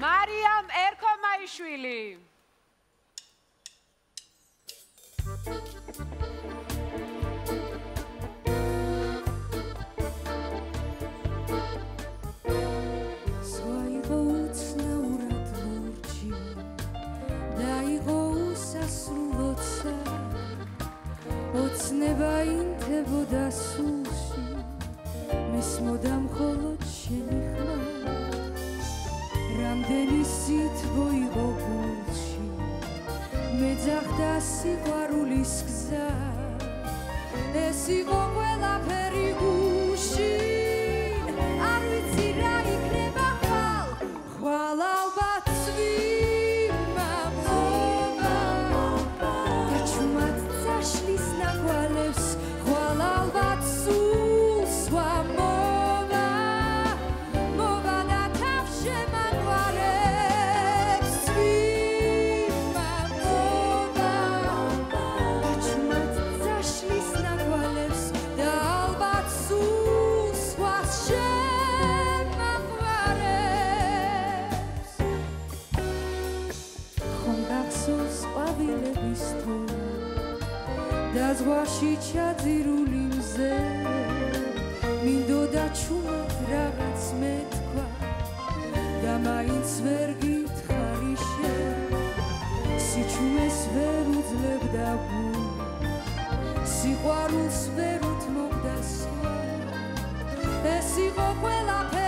მარიამ ერქომაიშვილი. ოცნება ინთებოდა სულში მისმოდა მხოლოდ შენი ხმა რამდენი სითბო იყო გულში მეძახდა სიყვარულის გზა ეს იყო ყველაფერი გუში არ ვიცი რა იქნება ხვალ ალბათ ზღვაში ჩაძირული მზე მინდოდა ჩუმად რაღაც მეთქვა და მაინც ვერ გითხარი შენ სიჩუმეს ვერ უძლებდა გული სიყვარულს ვერ უთმობდა სხვა ეს იყო ყველაფერი